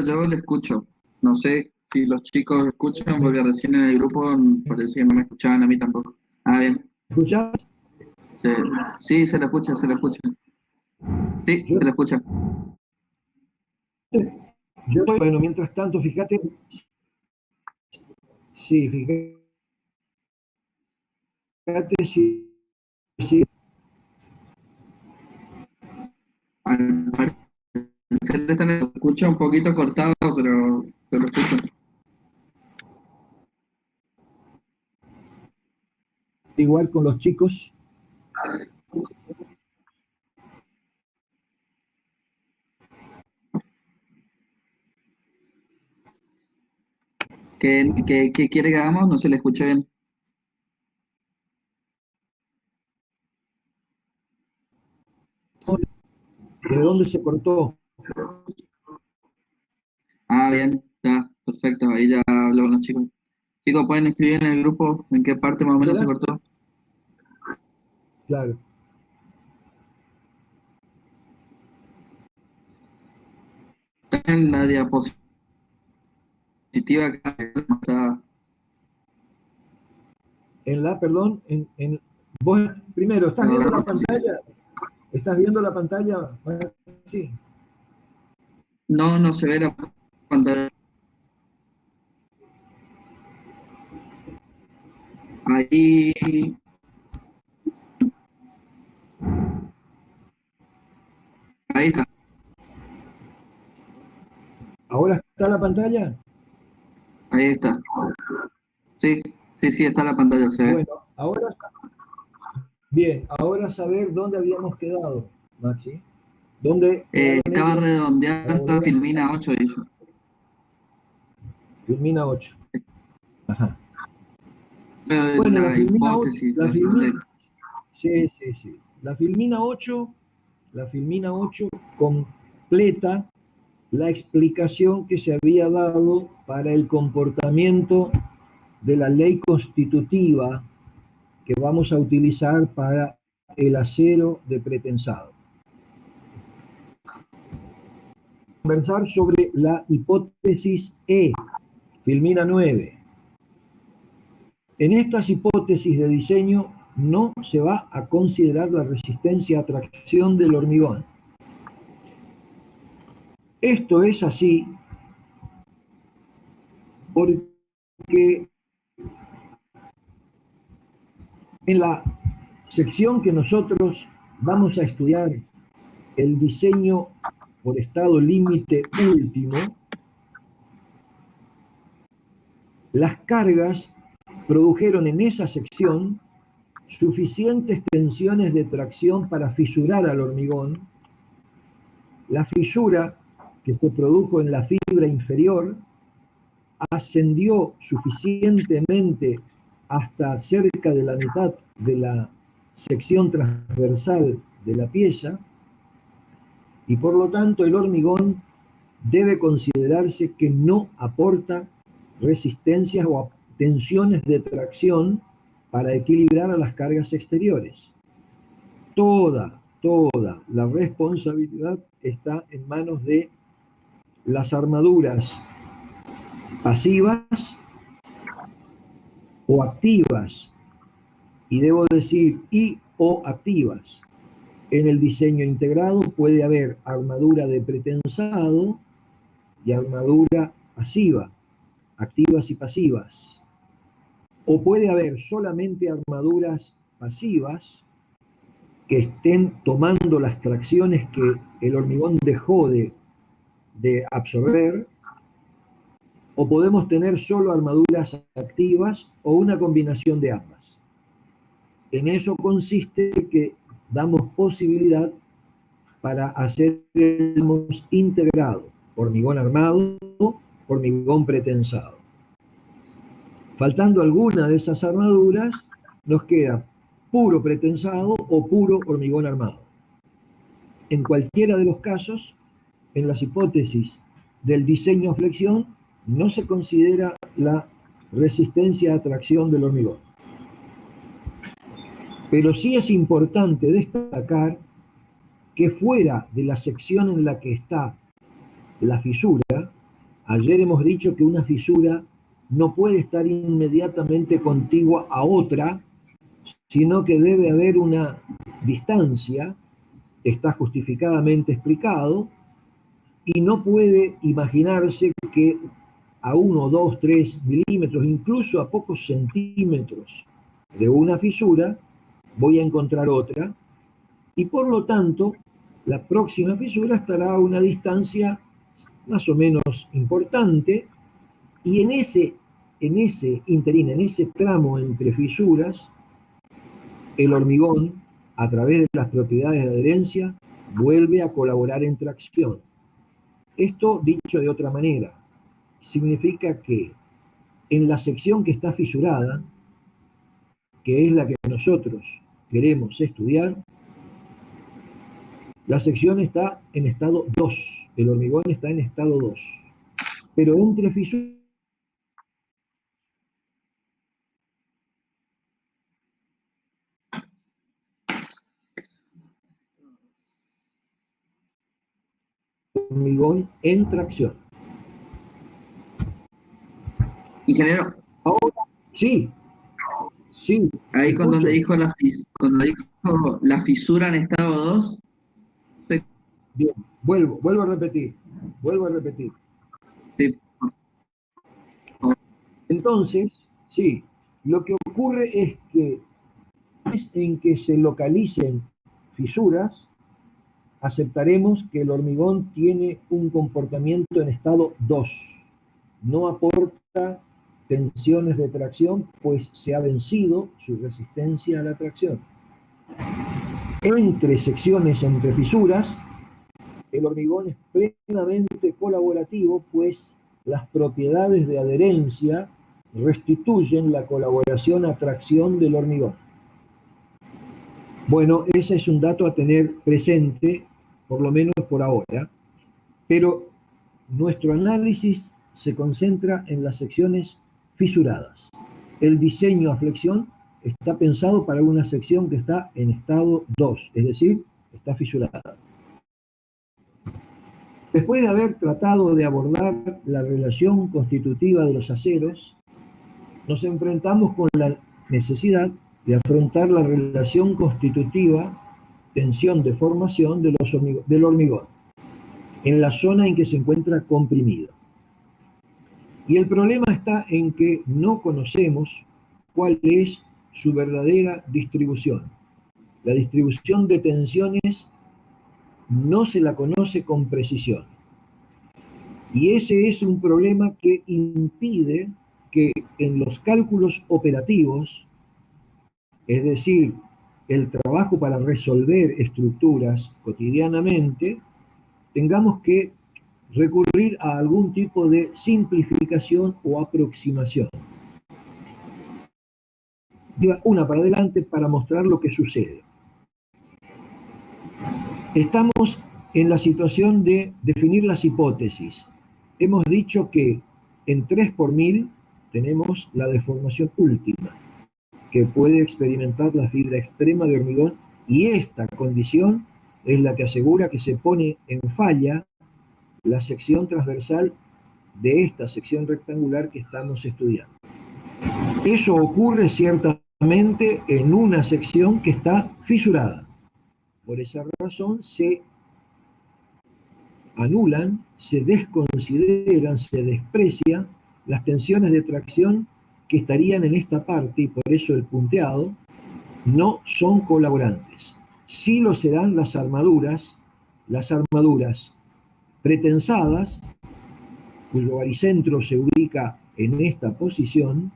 pero yo le escucho. No sé si los chicos escuchan, porque recién en el grupo parecía que no me escuchaban a mí tampoco. Ah, bien. ¿Escuchás? Sí, sí, se le escucha, se le escucha. Sí, Yo, se le escucha. bueno, mientras tanto, fíjate, sí, fíjate si Al parecer están se escucha un poquito cortado, pero se lo escucho. igual con los chicos. ¿Qué quiere que hagamos? No se le escucha bien. ¿De dónde se cortó? Ah, bien, ya, perfecto. Ahí ya hablo con los chicos. Chicos, pueden escribir en el grupo en qué parte más o menos se Adelante, cortó. claro. Está en la diapositiva acá. Está, Perdón, vos primero, ¿estás viendo la ahora sí. pantalla? ¿Estás viendo la pantalla? Sí. No, no se ve la pantalla. Ahí, ahí está. ¿Ahora está la pantalla? Ahí está. Sí, sí, sí, está la pantalla, se ve. Bueno, ahora, bien, ahora saber dónde habíamos quedado, Maxi. ¿Dónde quedaron Estaba ellos para redondeando la volver a empezar? Filmina 8, dice. Filmina 8. Ajá. Bueno, la La Filmina 8, hipótesis, la sí, sí, sí. La Filmina 8 completa la explicación que se había dado para el comportamiento de la ley constitutiva que vamos a utilizar para el acero de pretensado. Conversar sobre la hipótesis E, Filmina 9. En estas hipótesis de diseño no se va a considerar la resistencia a tracción del hormigón. Esto es así porque en la sección que nosotros vamos a estudiar, el diseño por estado límite último, las cargas produjeron en esa sección suficientes tensiones de tracción para fisurar al hormigón. La fisura que se produjo en la fibra inferior ascendió suficientemente hasta cerca de la mitad de la sección transversal de la pieza, y por lo tanto el hormigón debe considerarse que no aporta resistencias o tensiones de tracción para equilibrar a las cargas exteriores. Toda la responsabilidad está en manos de las armaduras pasivas o activas, y debo decir y o activas. En el diseño integrado puede haber armadura de pretensado y armadura pasiva, activas y pasivas. O puede haber solamente armaduras pasivas que estén tomando las tracciones que el hormigón dejó de absorber, o podemos tener solo armaduras activas o una combinación de ambas. En eso consiste que damos posibilidad para hacer el integrado, hormigón armado, hormigón pretensado. Faltando alguna de esas armaduras, nos queda puro pretensado o puro hormigón armado. En cualquiera de los casos, en las hipótesis del diseño flexión, no se considera la resistencia a tracción del hormigón. Pero sí es importante destacar que fuera de la sección en la que está la fisura, Ayer hemos dicho que una fisura no puede estar inmediatamente contigua a otra, sino que debe haber una distancia, está justificadamente explicado, y no puede imaginarse que a 1, 2, 3 milímetros, incluso a pocos centímetros de una fisura, voy a encontrar otra, y por lo tanto, la próxima fisura estará a una distancia más o menos importante, y en ese interín, en ese tramo entre fisuras, el hormigón, a través de las propiedades de adherencia, vuelve a colaborar en tracción. Esto, dicho de otra manera, significa que en la sección que está fisurada, que es la que nosotros queremos estudiar, la sección está en estado 2, el hormigón está en estado 2, pero entre fisuras, hormigón en tracción. Ingeniero, Ahora, sí, sí, ahí cuando escucho. le dijo cuando dijo la fisura en estado 2, Bien, vuelvo a repetir. sí, Entonces, sí, lo que ocurre es que en que se localicen fisuras, aceptaremos que el hormigón tiene un comportamiento en estado 2. No aporta tensiones de tracción, pues se ha vencido su resistencia a la tracción. Entre secciones, entre fisuras, el hormigón es plenamente colaborativo, pues las propiedades de adherencia restituyen la colaboración a tracción del hormigón. Bueno, ese es un dato a tener presente, por lo menos por ahora, pero nuestro análisis se concentra en las secciones fisuradas. El diseño a flexión está pensado para una sección que está en estado 2, es decir, está fisurada. Después de haber tratado de abordar la relación constitutiva de los aceros, nos enfrentamos con la necesidad de afrontar la relación constitutiva tensión-deformación del hormigón en la zona en que se encuentra comprimido. Y el problema está en que no conocemos cuál es su verdadera distribución. La distribución de tensiones no se la conoce con precisión. Y ese es un problema que impide que en los cálculos operativos, es decir, el trabajo para resolver estructuras cotidianamente, tengamos que recurrir a algún tipo de simplificación o aproximación. Una para adelante para mostrar lo que sucede. Estamos en la situación de definir las hipótesis. Hemos dicho que en 3 por 1000 tenemos la deformación última, que puede experimentar la fibra extrema de hormigón, y esta condición es la que asegura que se pone en falla la sección transversal de esta sección rectangular que estamos estudiando. Eso ocurre ciertamente en una sección que está fisurada. Por esa razón se anulan, se desconsideran, se desprecian las tensiones de tracción que estarían en esta parte, y por eso el punteado, no son colaborantes. Sí lo serán las armaduras pretensadas, cuyo baricentro se ubica en esta posición,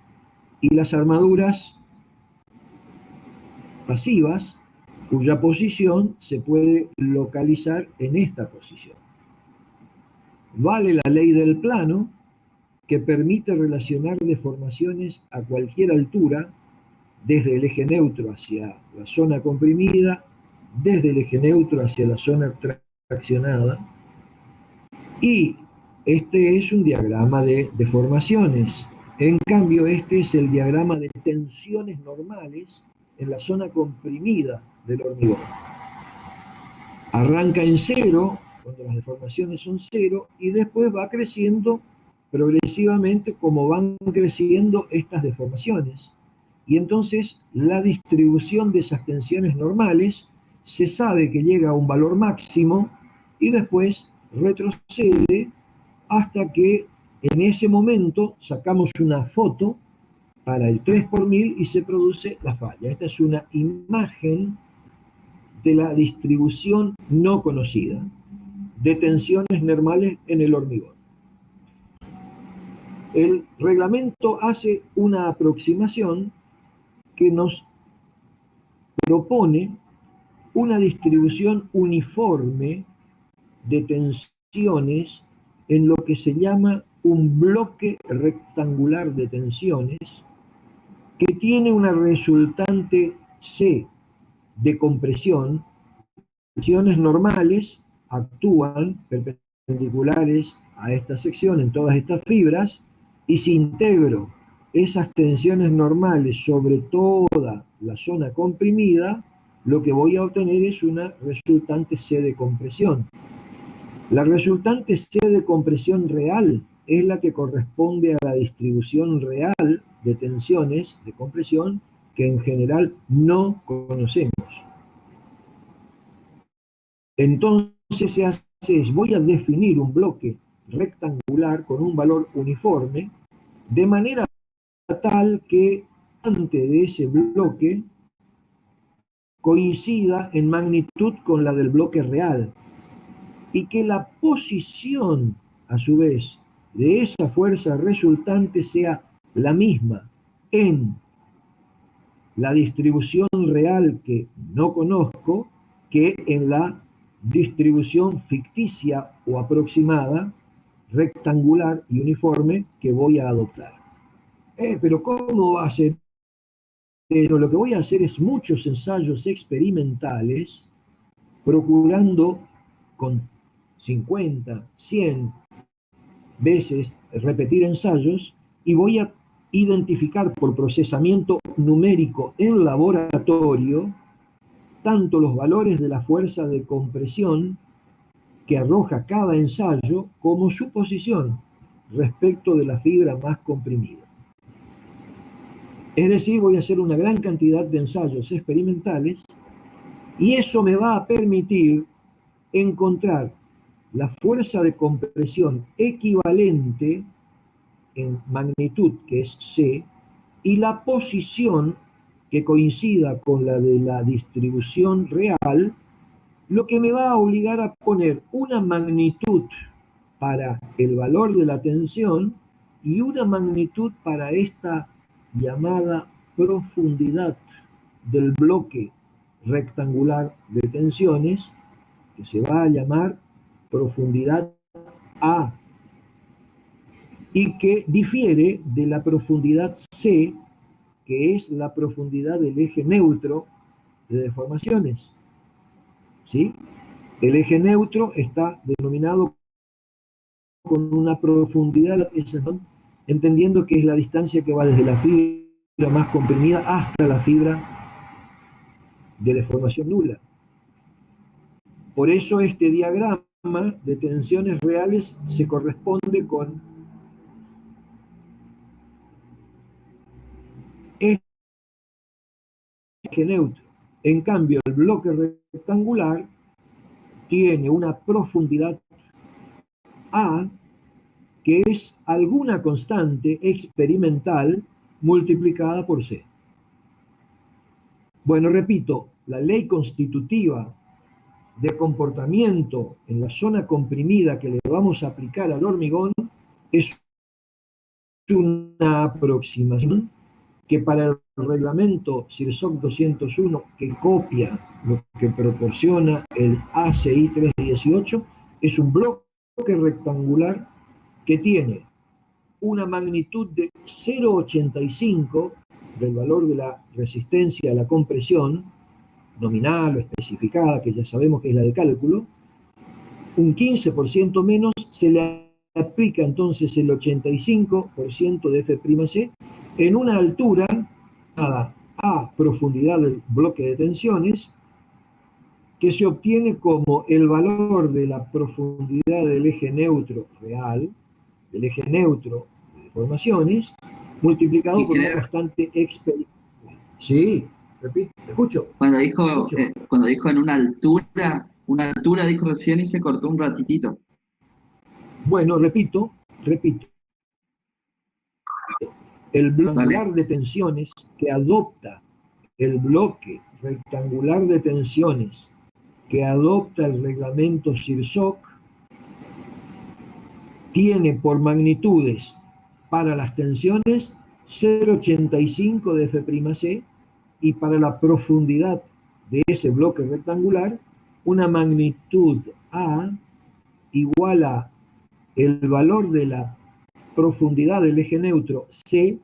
y las armaduras pasivas, cuya posición se puede localizar en esta posición. Vale la ley del plano, que permite relacionar deformaciones a cualquier altura, desde el eje neutro hacia la zona comprimida, desde el eje neutro hacia la zona traccionada, y este es un diagrama de deformaciones. En cambio, este es el diagrama de tensiones normales en la zona comprimida del hormigón. Arranca en 0, cuando las deformaciones son 0, y después va creciendo progresivamente como van creciendo estas deformaciones. Y entonces la distribución de esas tensiones normales se sabe que llega a un valor máximo y después retrocede hasta que en ese momento sacamos una foto para el 3 por 1000 y se produce la falla. Esta es una imagen de la distribución no conocida de tensiones normales en el hormigón. El reglamento hace una aproximación que nos propone una distribución uniforme de tensiones en lo que se llama un bloque rectangular de tensiones que tiene una resultante C de compresión. Tensiones normales actúan perpendiculares a esta sección en todas estas fibras, y si integro esas tensiones normales sobre toda la zona comprimida, lo que voy a obtener es una resultante C de compresión. La resultante C de compresión real es la que corresponde a la distribución real de tensiones de compresión que en general no conocemos. Entonces se hace es, voy a definir un bloque rectangular con un valor uniforme, de manera tal que antes de ese bloque coincida en magnitud con la del bloque real, y que la posición, a su vez, de esa fuerza resultante sea la misma en la distribución real que no conozco que en la distribución ficticia o aproximada, rectangular y uniforme que voy a adoptar. Pero ¿cómo va a ser? Pero lo que voy a hacer es muchos ensayos experimentales, procurando con 50, 100 veces repetir ensayos, y voy a identificar por procesamiento numérico en laboratorio tanto los valores de la fuerza de compresión que arroja cada ensayo como su posición respecto de la fibra más comprimida. Es decir, voy a hacer una gran cantidad de ensayos experimentales y eso me va a permitir encontrar la fuerza de compresión equivalente en magnitud, que es C, y la posición que coincida con la de la distribución real, lo que me va a obligar a poner una magnitud para el valor de la tensión y una magnitud para esta llamada profundidad del bloque rectangular de tensiones, que se va a llamar profundidad A, y que difiere de la profundidad C, que es la profundidad del eje neutro de deformaciones. ¿Sí? El eje neutro está denominado con una profundidad, entendiendo que es la distancia que va desde la fibra más comprimida hasta la fibra de deformación nula. Por eso este diagrama de tensiones reales se corresponde con este eje neutro. En cambio, el bloque rectangular tiene una profundidad A, que es alguna constante experimental multiplicada por C. Bueno, repito, la ley constitutiva de comportamiento en la zona comprimida que le vamos a aplicar al hormigón es una aproximación que para el reglamento CIRSOC 201, que copia lo que proporciona el ACI 318, es un bloque rectangular que tiene una magnitud de 0,85 del valor de la resistencia a la compresión, nominal o especificada, que ya sabemos que es la de cálculo, un 15% menos, se le aplica entonces el 85% de F'C en una altura a profundidad del bloque de tensiones, que se obtiene como el valor de la profundidad del eje neutro real del eje neutro de deformaciones, multiplicado por una constante experimental. Sí, repito, te escucho. Cuando dijo en una altura dijo recién y se cortó un ratitito. Bueno, repito, el bloque rectangular de tensiones que adopta el bloque rectangular de tensiones que adopta el reglamento SIRSOC tiene por magnitudes para las tensiones 0,85 de F'C y para la profundidad de ese bloque rectangular una magnitud A igual a el valor de la profundidad del eje neutro C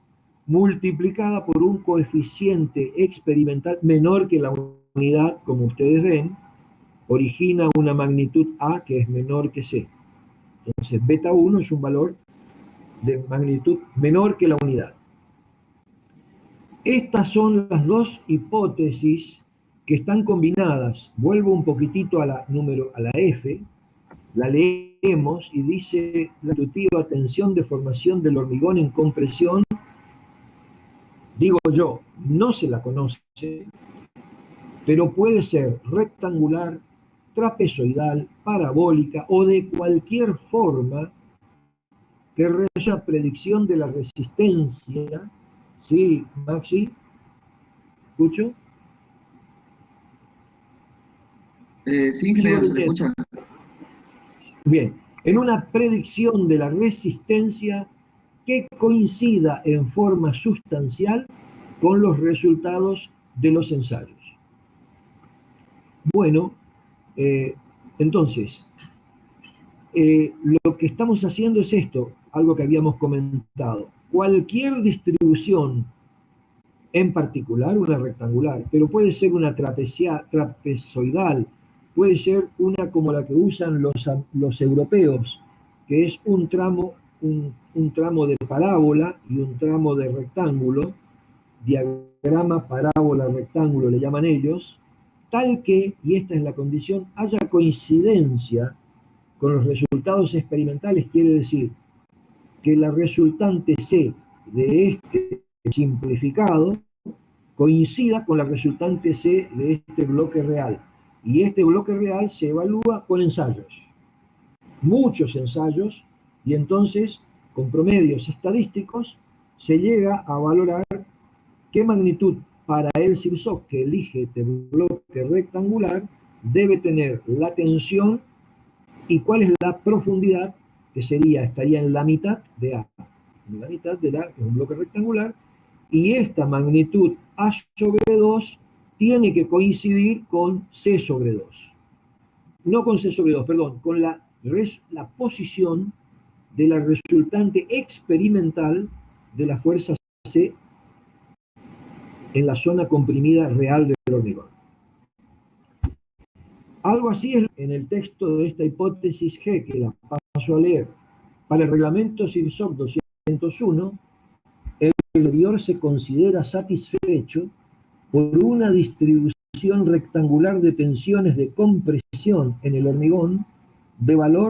multiplicada por un coeficiente experimental menor que la unidad, como ustedes ven, origina una magnitud A que es menor que C. Entonces, beta 1 es un valor de magnitud menor que la unidad. Estas son las dos hipótesis que están combinadas. Vuelvo un poquitito a la F, la leemos y dice la intuitiva tensión de formación del hormigón en compresión. Digo yo, no se la conoce, pero puede ser rectangular, trapezoidal, parabólica o de cualquier forma que realice una predicción de la resistencia. ¿Sí, Maxi? ¿Escucho? Sí, ingeniero, se le escucha. Bien, en una predicción de la resistencia que coincida en forma sustancial con los resultados de los ensayos. Bueno, entonces, lo que estamos haciendo es esto, algo que habíamos comentado. Cualquier distribución, en particular una rectangular, pero puede ser una trapezoidal, puede ser una como la que usan los europeos, que es un tramo de parábola y un tramo de rectángulo, diagrama parábola-rectángulo le llaman ellos, tal que, y esta es la condición, haya coincidencia con los resultados experimentales, quiere decir que la resultante C de este simplificado coincida con la resultante C de este bloque real. Y este bloque real se evalúa con ensayos, muchos ensayos, y entonces con promedios estadísticos se llega a valorar qué magnitud para el SIRSOC que elige este bloque rectangular debe tener la tensión y cuál es la profundidad, que estaría en la mitad de A, en la mitad de la, es un bloque rectangular, y esta magnitud A sobre 2 tiene que coincidir con C sobre 2. No con C sobre 2, perdón, con la posición de la resultante experimental de la fuerza C en la zona comprimida real del hormigón. Algo así es en el texto de esta hipótesis G, que la paso a leer. Para el reglamento SIRSOC 201, el exterior se considera satisfecho por una distribución rectangular de tensiones de compresión en el hormigón de valor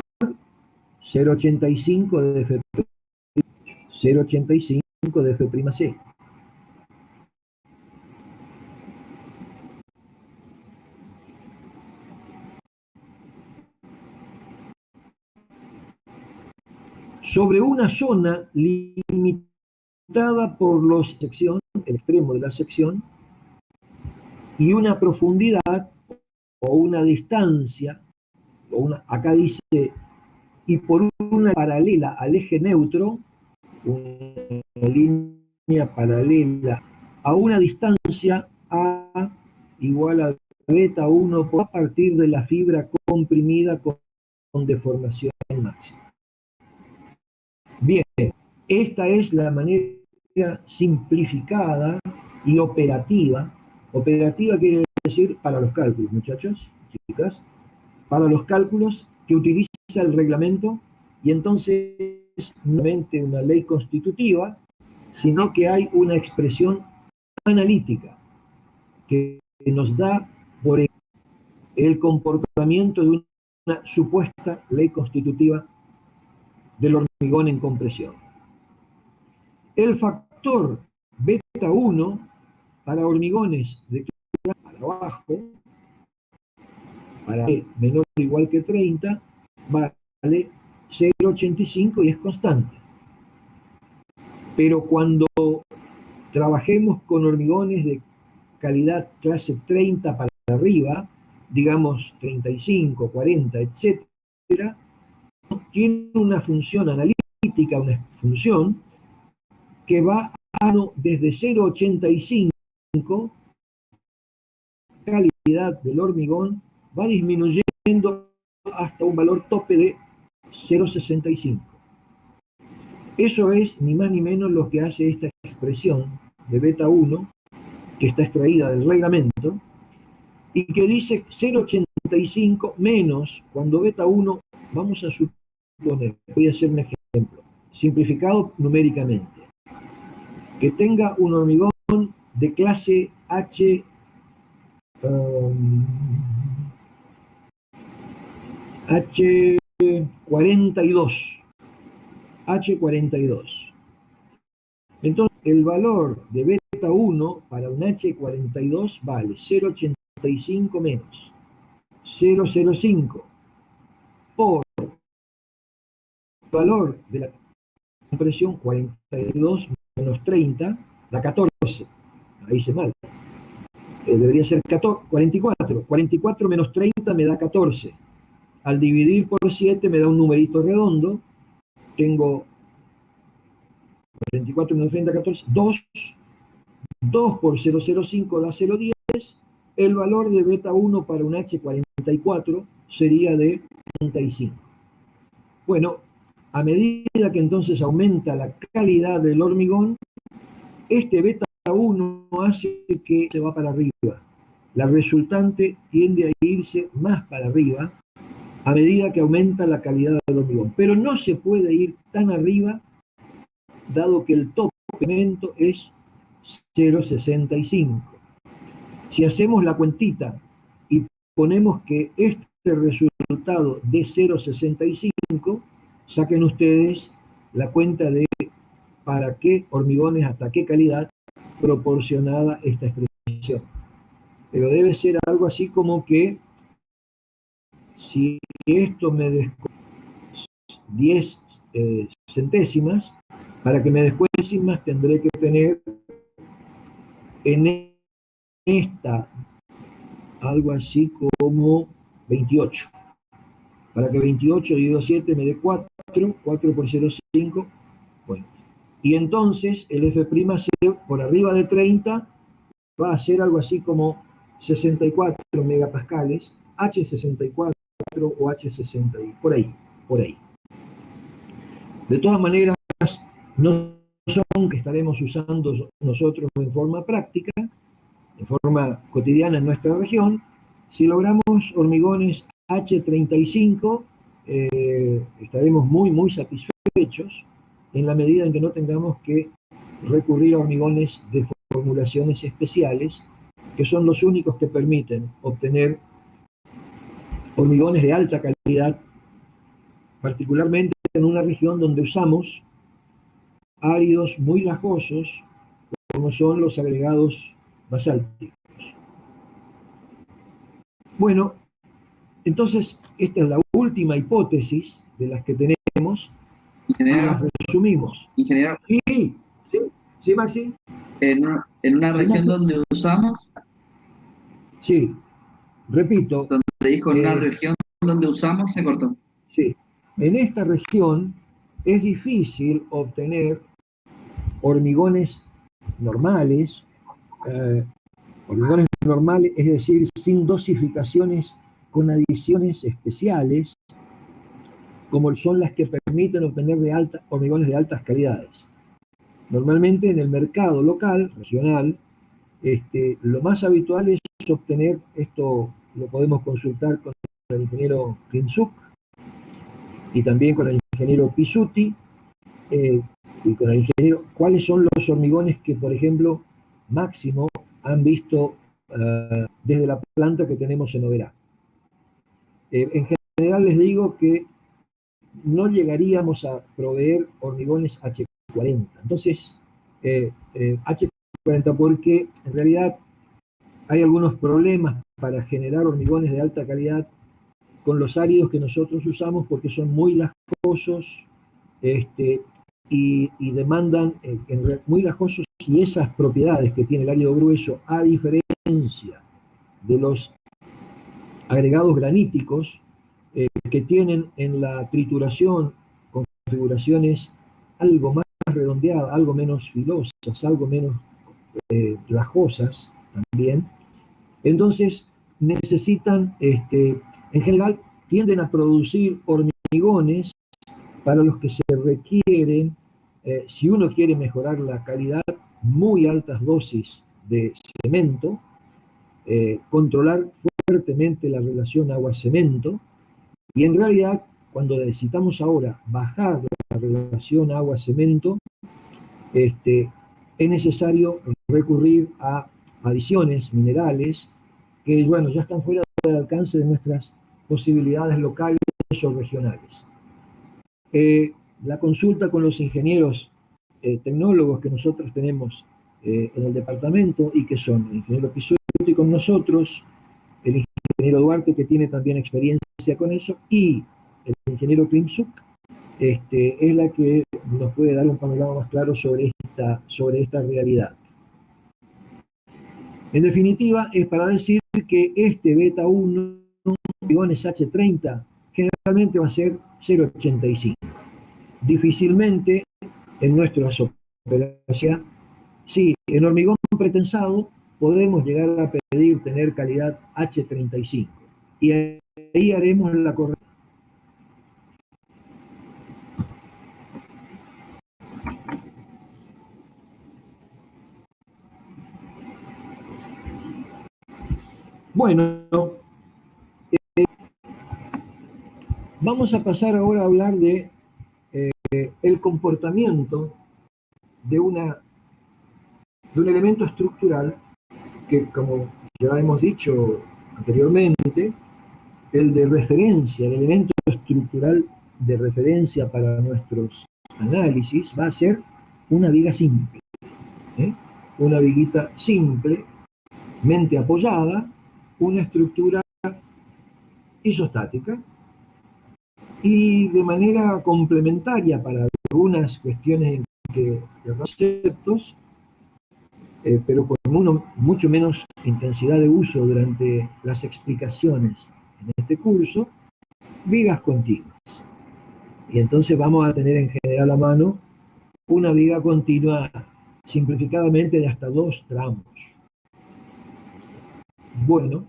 0,85 de F', 0,85 de F'C. Sobre una zona limitada por los sección, el extremo de la sección, y una profundidad o una distancia, acá dice, y por una paralela al eje neutro, una línea paralela a una distancia A igual a beta 1 a partir de la fibra comprimida con deformación máxima. Bien, esta es la manera simplificada y operativa. Operativa quiere decir para los cálculos, muchachos, chicas, para los cálculos que utiliza el reglamento, y entonces no solamente una ley constitutiva, sino que hay una expresión analítica que nos da por el comportamiento de una supuesta ley constitutiva del hormigón en compresión. El factor beta 1 para hormigones de clase para abajo, para menor o igual que 30, vale 0,85 y es constante. Pero cuando trabajemos con hormigones de calidad clase 30 para arriba, digamos 35, 40, etcétera, tiene una función analítica, una función que va desde 0,85, calidad del hormigón va disminuyendo hasta un valor tope de 0,65. Eso es ni más ni menos lo que hace esta expresión de beta 1, que está extraída del reglamento, y que dice 0,85 menos, cuando beta 1, vamos a suponer, voy a hacer un ejemplo, simplificado numéricamente, que tenga un hormigón de clase H42. H42. Entonces, el valor de beta 1 para un H42 vale 0,85 menos 0,05 por el valor de la compresión 42 menos 30 da 14. Ahí hice mal. Debería ser 44. 44 menos 30 me da 14. Al dividir por 7 me da un numerito redondo. Tengo 44 menos 30, 14, 2. 2 por 0,05 da 0,10. El valor de beta 1 para un H44 sería de 35. Bueno, a medida que entonces aumenta la calidad del hormigón, este beta 1 hace que se va para arriba. La resultante tiende a irse más para arriba a medida que aumenta la calidad del hormigón. Pero no se puede ir tan arriba, dado que el tope es 0,65. Si hacemos la cuentita y ponemos que este resultado de 0,65, saquen ustedes la cuenta de para qué hormigones, hasta qué calidad proporcionada esta expresión. Pero debe ser algo así como que si esto me descuenta 10 centésimas, para que me descuente décimas tendré que tener en esta algo así como 28. Para que 28 dividido 7 me dé 4, 4 por 0,5. Bueno, y entonces el F' por arriba de 30 va a ser algo así como 64 megapascales, H64 o H60, por ahí, por ahí. De todas maneras, no son que estaremos usando nosotros en forma práctica, en forma cotidiana en nuestra región. Si logramos hormigones H35, estaremos muy satisfechos en la medida en que no tengamos que recurrir a hormigones de formulaciones especiales, que son los únicos que permiten obtener hormigones de alta calidad, particularmente en una región donde usamos áridos muy lajosos, como son los agregados basálticos. Bueno, entonces esta es la última hipótesis de las que tenemos, y las resumimos. Ingeniero. Sí, Maxi. En una región donde usamos. Sí, repito. Donde dijo en una región donde usamos, se cortó. Sí, en esta región es difícil obtener hormigones normales, es decir, sin dosificaciones con adiciones especiales, como son las que permiten obtener hormigones de altas calidades. Normalmente en el mercado local, regional, lo más habitual es obtener, esto lo podemos consultar con el ingeniero Krinsuk y también con el ingeniero Pisuti, y con el ingeniero, cuáles son los hormigones que, por ejemplo, máximo han visto desde la planta que tenemos en Oberá. En general les digo que no llegaríamos a proveer hormigones H40. Entonces, H40 porque en realidad hay algunos problemas para generar hormigones de alta calidad con los áridos que nosotros usamos porque son muy lascosos y demandan muy lascosos, y esas propiedades que tiene el árido grueso, a diferencia de los agregados graníticos que tienen en la trituración configuraciones algo más redondeadas, algo menos filosas, algo menos lajosas también. Entonces necesitan, en general, tienden a producir hormigones para los que se requieren, si uno quiere mejorar la calidad, muy altas dosis de cemento, controlar fuertemente la relación agua-cemento, y en realidad, cuando necesitamos ahora bajar la relación agua-cemento, es necesario recurrir a adiciones minerales que, bueno, ya están fuera del alcance de nuestras posibilidades locales o regionales. La consulta con los ingenieros tecnólogos que nosotros tenemos en el departamento, y que son el ingeniero Pisuti con nosotros, el ingeniero Duarte, que tiene también experiencia con eso, y el ingeniero Klimczuk, es la que nos puede dar un panorama más claro sobre esta realidad. En definitiva, es para decir que este beta 1, hormigones H30, generalmente va a ser 0,85. Difícilmente en nuestras operaciones, sí, en hormigón pretensado podemos llegar a pedir tener calidad H35, y ahí haremos la correcta. Bueno, vamos a pasar ahora a hablar de el comportamiento de un elemento estructural que, como ya hemos dicho anteriormente, el de referencia, el elemento estructural de referencia para nuestros análisis va a ser una viga simple, una viguita simple, mente apoyada, una estructura isostática, y de manera complementaria para algunas cuestiones de conceptos, pero con mucho menos intensidad de uso durante las explicaciones en este curso, vigas continuas. Y entonces vamos a tener en general a mano una viga continua simplificadamente de hasta 2 tramos. Bueno,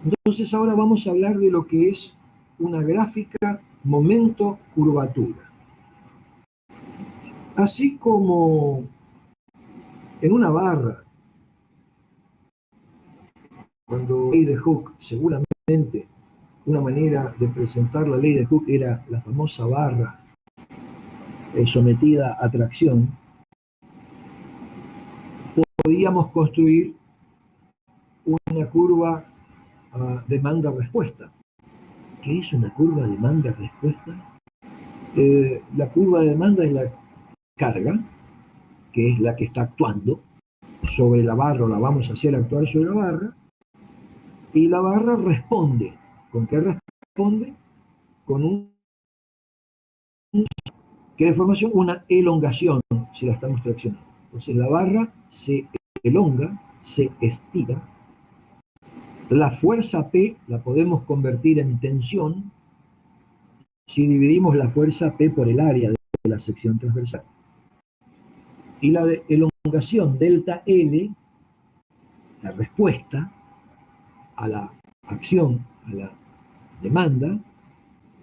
entonces ahora vamos a hablar de lo que es una gráfica momento-curvatura. Así como en una barra, cuando la ley de Hooke, seguramente una manera de presentar la ley de Hooke era la famosa barra sometida a tracción, podíamos construir una curva demanda-respuesta. ¿Qué es una curva demanda-respuesta? La curva de demanda es la carga, que es la que está actuando sobre la barra, o la vamos a hacer actuar sobre la barra, y la barra responde. ¿Con qué responde? Con ¿qué deformación? Una elongación, si la estamos traccionando. Entonces la barra se elonga, se estira. La fuerza P la podemos convertir en tensión si dividimos la fuerza P por el área de la sección transversal. Y la de elongación delta L, la respuesta a la acción, a la demanda,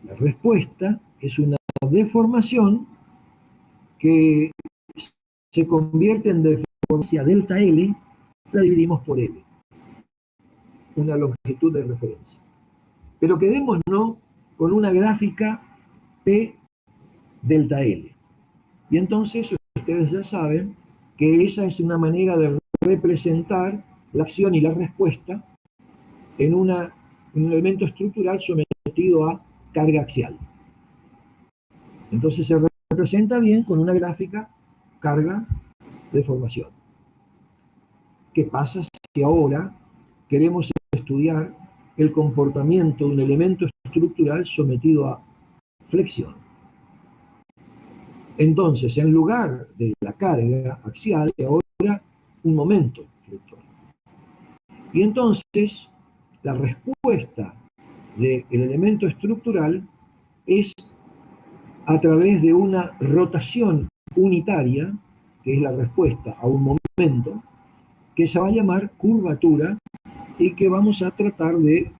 la respuesta es una deformación que se convierte en deformación delta L, la dividimos por L, una longitud de referencia. Pero quedémonos con una gráfica P delta L. Y entonces ustedes ya saben que esa es una manera de representar la acción y la respuesta en un elemento estructural sometido a carga axial. Entonces se representa bien con una gráfica carga-deformación. ¿Qué pasa si ahora queremos estudiar el comportamiento de un elemento estructural sometido a flexión? Entonces, en lugar de la carga axial, ahora un momento flector. Y entonces, la respuesta del elemento estructural es a través de una rotación unitaria, que es la respuesta a un momento, que se va a llamar curvatura y que vamos a tratar de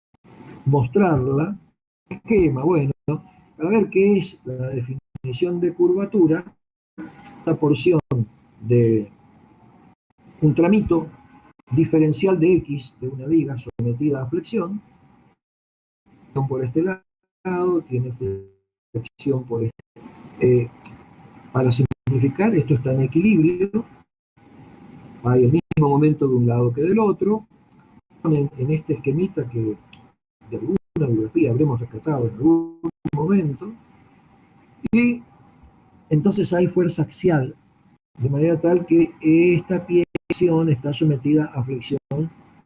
mostrarla. Esquema, bueno, a ver qué es la definición de curvatura. Esta porción de un tramito diferencial de X de una viga sometida a flexión, por este lado, tiene flexión por este. Para simplificar, esto está en equilibrio, hay el mismo momento de un lado que del otro. En este esquemita que de alguna bibliografía habremos rescatado en algún momento, y entonces hay fuerza axial, de manera tal que esta pieza está sometida a flexión,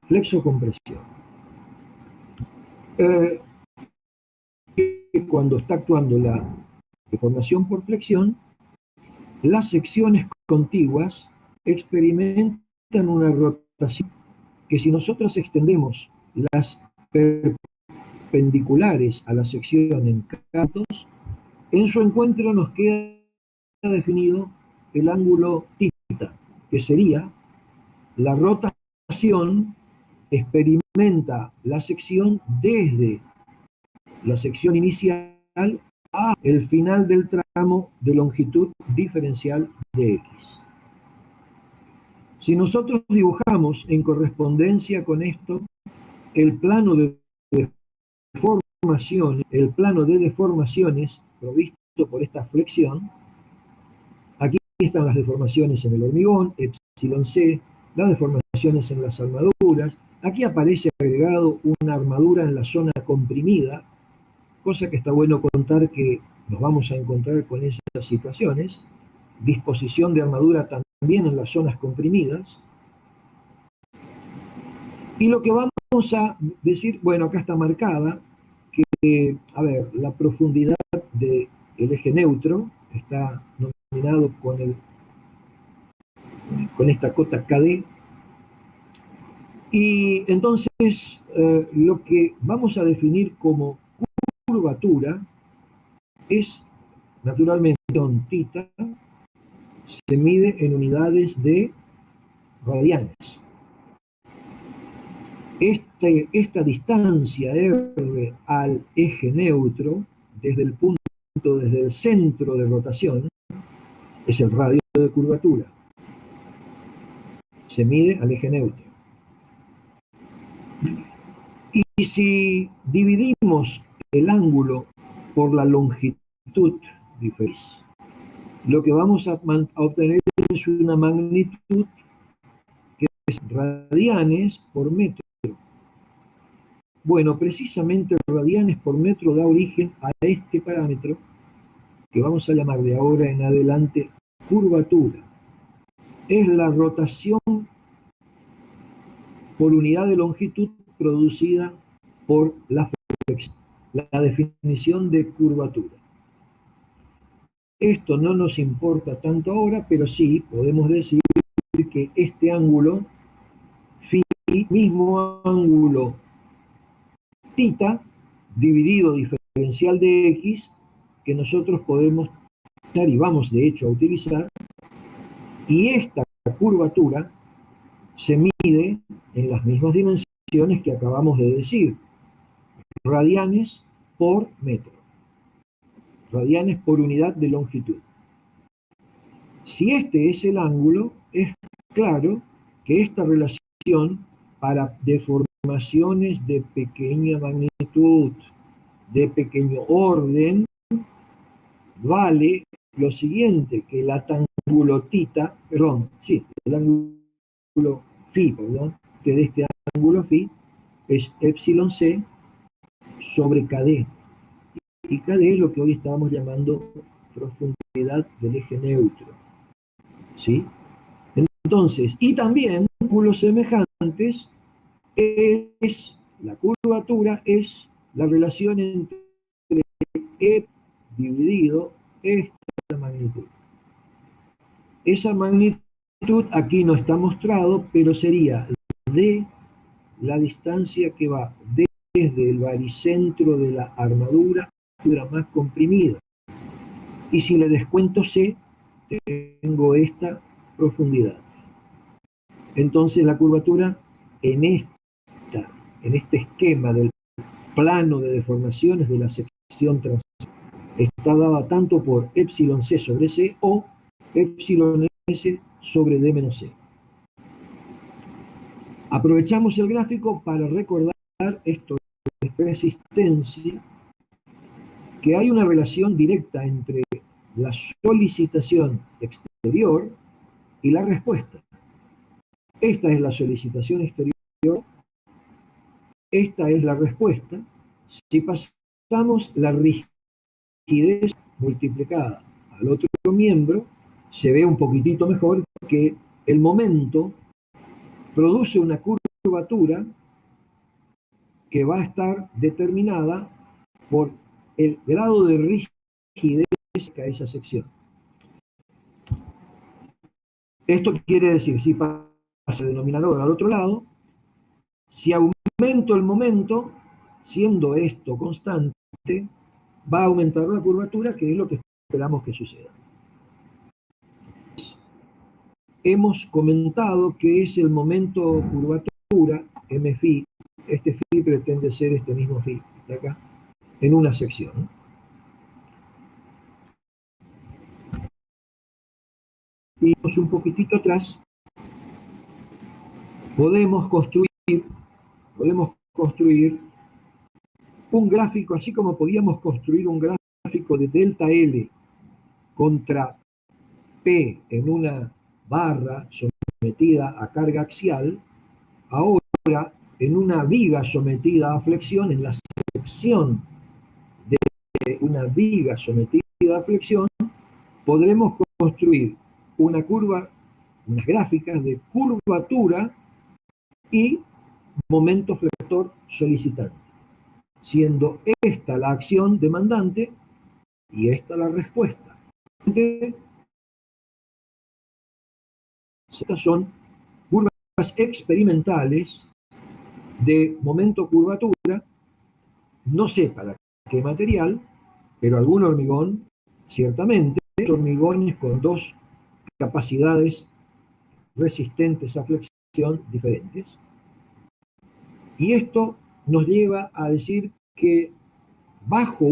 flexocompresión. Cuando está actuando la deformación por flexión, las secciones contiguas experimentan una rotación que, si nosotros extendemos las perpendiculares a la sección en cantos, en su encuentro nos queda definido el ángulo θ, que sería la rotación experimenta la sección desde la sección inicial a el final del tramo de longitud diferencial de X. Si nosotros dibujamos en correspondencia con esto el plano de deformaciones provisto por esta flexión, aquí están las deformaciones en el hormigón, epsilon C, las deformaciones en las armaduras, aquí aparece agregado una armadura en la zona comprimida, cosa que está bueno contar que nos vamos a encontrar con esas situaciones, disposición de armadura también en las zonas comprimidas, y lo que vamos a decir, bueno, acá está marcada, que, a ver, la profundidad del eje neutro está nominado con esta cota KD, y entonces lo que vamos a definir como curvatura es, naturalmente, θ, se mide en unidades de radianes. Esta distancia R al eje neutro, desde el centro de rotación, es el radio de curvatura. Se mide al eje neutro. Y si dividimos el ángulo por la longitud, lo que vamos a obtener es una magnitud que es radianes por metro. Bueno, precisamente radianes por metro da origen a este parámetro que vamos a llamar de ahora en adelante curvatura. Es la rotación por unidad de longitud producida por la flexión, la definición de curvatura. Esto no nos importa tanto ahora, pero sí podemos decir que este ángulo phi, mismo ángulo θ, dividido diferencial de X, que nosotros podemos utilizar y vamos de hecho a utilizar, y esta curvatura se mide en las mismas dimensiones que acabamos de decir, radianes por metro, radianes por unidad de longitud. Si este es el ángulo, es claro que esta relación para deformaciones de pequeña magnitud, de pequeño orden, vale lo siguiente, que el ángulo θ, el ángulo phi, que de este ángulo phi es epsilon c sobre KD. Y KD es lo que hoy estábamos llamando profundidad del eje neutro. ¿Sí? Entonces, y también ángulos semejantes la curvatura es la relación entre E dividido esta magnitud. Esa magnitud aquí no está mostrado, pero sería de la distancia que va desde el baricentro de la armadura más comprimida. Y si le descuento C, tengo esta profundidad. Entonces la curvatura en este esquema del plano de deformaciones de la sección transversal está dada tanto por epsilon C sobre C o epsilon S sobre D menos C. Aprovechamos el gráfico para recordar esto de persistencia, que hay una relación directa entre la solicitación exterior y la respuesta. Esta es la solicitación exterior, esta es la respuesta. Si pasamos la rigidez multiplicada al otro miembro, se ve un poquitito mejor que el momento produce una curvatura que va a estar determinada por el grado de rigidez de esa sección. Esto quiere decir, si pasa el denominador al otro lado, si aumento el momento, siendo esto constante, va a aumentar la curvatura, que es lo que esperamos que suceda. Hemos comentado que es el momento curvatura, mφ, este φ pretende ser este mismo φ de acá, en una sección. Y un poquitito atrás, podemos construir un gráfico, así como podíamos construir un gráfico de delta L contra P en una barra sometida a carga axial, ahora en una viga sometida a flexión, en la sección de una viga sometida a flexión, podremos construir una curva, unas gráficas de curvatura y momento flector solicitante, siendo esta la acción demandante y esta la respuesta. Estas son curvas experimentales de momento curvatura, no sé para qué material, pero algún hormigón, ciertamente, hormigones con dos capacidades resistentes a flexión diferentes. Y esto nos lleva a decir que bajo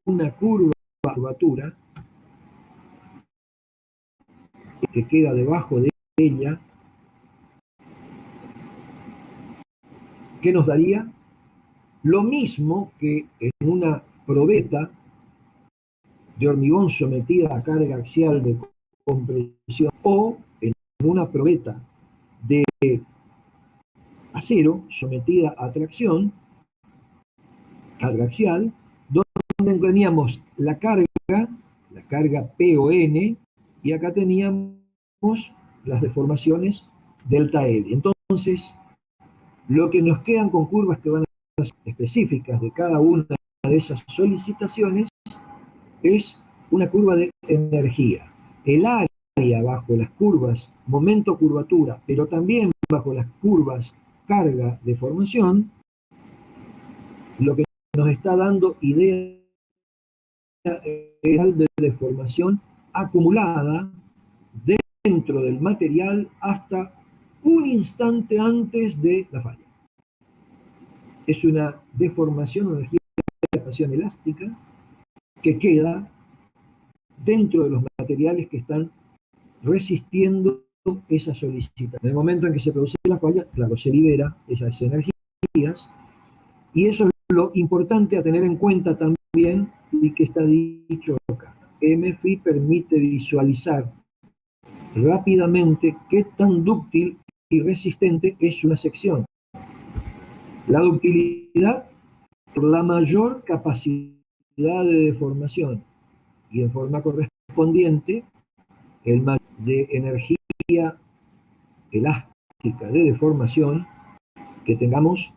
una curvatura que queda debajo de ella, ¿qué nos daría? Lo mismo que en una probeta de hormigón sometida a carga axial de compresión o en una probeta de acero sometida a tracción, carga axial, donde teníamos la carga P o N, y acá teníamos las deformaciones delta L. Entonces, lo que nos quedan con curvas que van a ser específicas de cada una de esas solicitaciones es una curva de energía. El área bajo las curvas momento curvatura, pero también bajo las curvas carga deformación, lo que nos está dando idea de deformación acumulada dentro del material hasta un instante antes de la falla. Es una deformación, una energía de adaptación elástica que queda dentro de los materiales que están resistiendo esa solicitación. En el momento en que se produce la falla, claro, se libera esas energías, y eso es lo importante a tener en cuenta también, y que está dicho acá. mφ permite visualizar rápidamente qué tan dúctil y resistente es una sección. La ductilidad por la mayor capacidad de deformación, y en forma correspondiente correspondiente, el de energía elástica de deformación que tengamos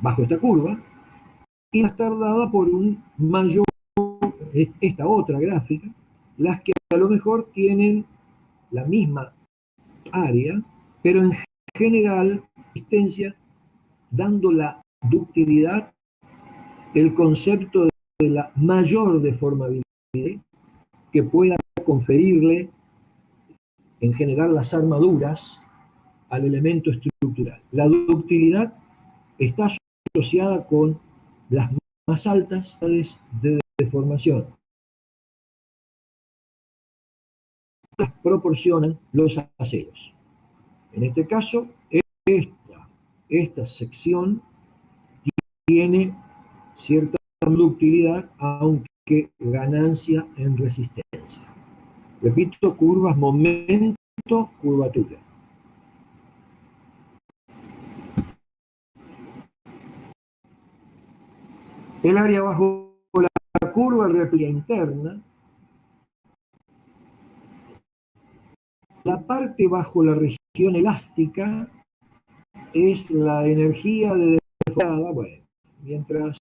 bajo esta curva, y va a estar dada por un mayor, esta otra gráfica, las que a lo mejor tienen la misma área, pero en general, resistencia, dando la ductilidad, el concepto de la mayor deformabilidad que pueda conferirle en general las armaduras al elemento estructural. La ductilidad está asociada con las más altas de deformación. Las proporcionan los aceros. En este caso, esta sección tiene cierta ductilidad, aunque ganancia en resistencia. Repito, curvas, momento, curvatura. El área bajo la curva réplica interna, la parte bajo la región elástica es la energía de deformada, bueno, mientras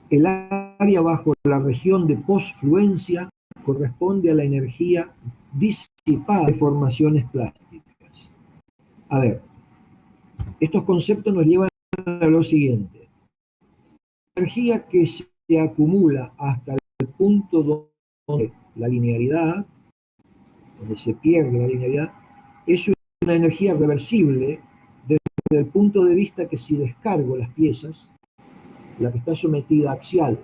el área bajo la región de postfluencia corresponde a la energía disipada de formaciones plásticas. A ver, estos conceptos nos llevan a lo siguiente. La energía que se acumula hasta el punto donde la linearidad, donde se pierde la linearidad, es una energía reversible desde el punto de vista que si descargo las piezas, la que está sometida a axial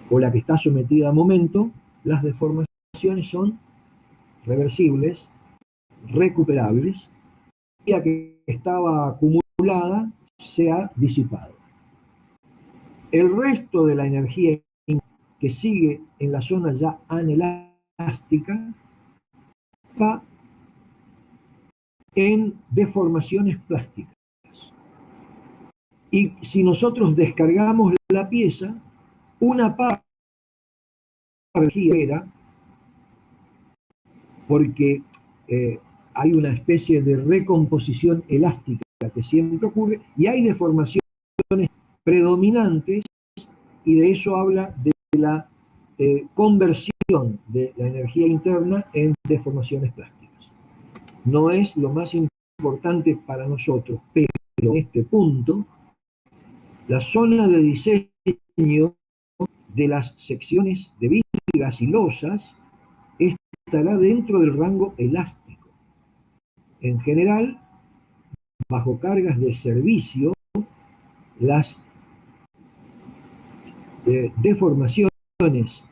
o la que está sometida a momento, las deformaciones son reversibles, recuperables, y la que estaba acumulada se ha disipado. El resto de la energía que sigue en la zona ya anelástica va en deformaciones plásticas. Y si nosotros descargamos la pieza, una parte de la energía, porque hay una especie de recomposición elástica que siempre ocurre, y hay deformaciones predominantes, y de eso habla de la conversión de la energía interna en deformaciones plásticas. No es lo más importante para nosotros, pero en este punto, la zona de diseño de las secciones de vigas y losas estará dentro del rango elástico. En general, bajo cargas de servicio, las deformaciones,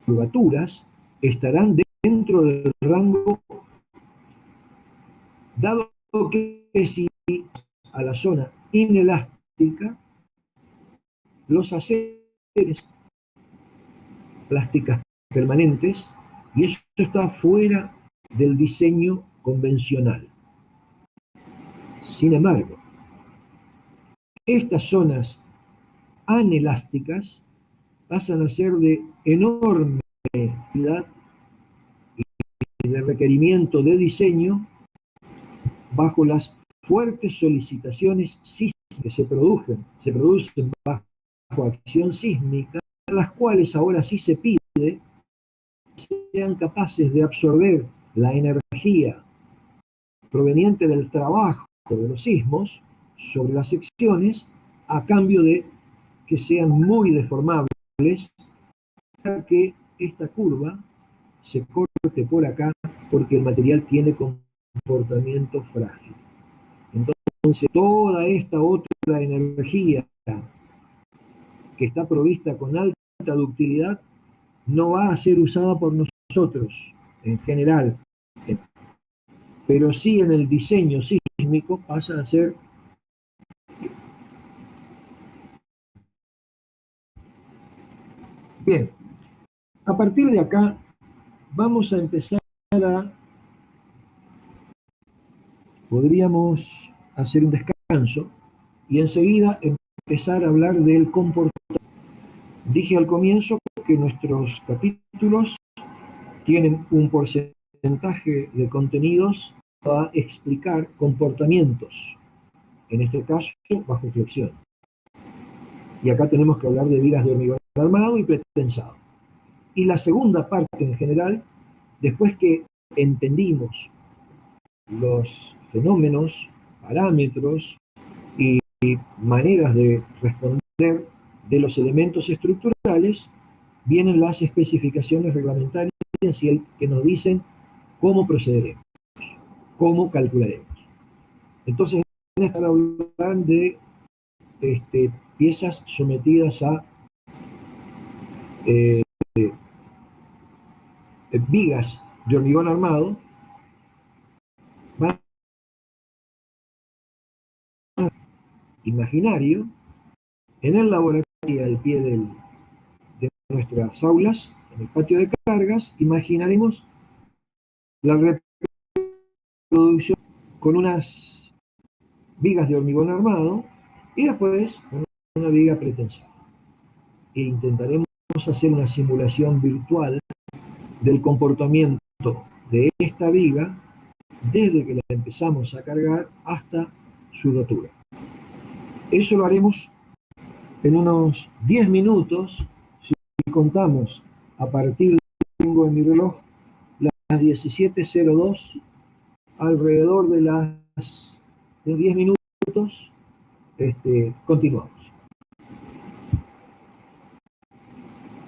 curvaturas, estarán dentro del rango, dado que si a la zona inelástica, los aceres plásticas permanentes, y eso está fuera del diseño convencional. Sin embargo, estas zonas anelásticas pasan a ser de enorme calidad y de requerimiento de diseño bajo las fuertes solicitaciones sísmicas que se producen bajo acción sísmica, las cuales ahora sí se pide sean capaces de absorber la energía proveniente del trabajo de los sismos sobre las secciones, a cambio de que sean muy deformables, para que esta curva se corte por acá, porque el material tiene comportamiento frágil. Entonces, toda esta otra energía que está provista con alta ductilidad no va a ser usada por nosotros en general, pero sí en el diseño sísmico pasa a ser bien. A partir de acá vamos a empezar podríamos hacer un descanso y enseguida empezar a hablar del comportamiento. Dije al comienzo que nuestros capítulos tienen un porcentaje de contenidos para explicar comportamientos, en este caso bajo flexión. Y acá tenemos que hablar de vigas de hormigón armado y pretensado. Y la segunda parte en general, después que entendimos los fenómenos, parámetros y maneras de responder de los elementos estructurales, vienen las especificaciones reglamentarias y que nos dicen cómo procederemos, cómo calcularemos. Entonces, van a estar hablando de piezas sometidas a vigas de hormigón armado, imaginario, en el laboratorio al pie de nuestras aulas, en el patio de cargas, imaginaremos la reproducción con unas vigas de hormigón armado y después una viga pretensada. E intentaremos hacer una simulación virtual del comportamiento de esta viga desde que la empezamos a cargar hasta su rotura. Eso lo haremos en unos 10 minutos, si contamos a partir de, tengo en mi reloj, las 17:02, alrededor de las 10 minutos, continuamos.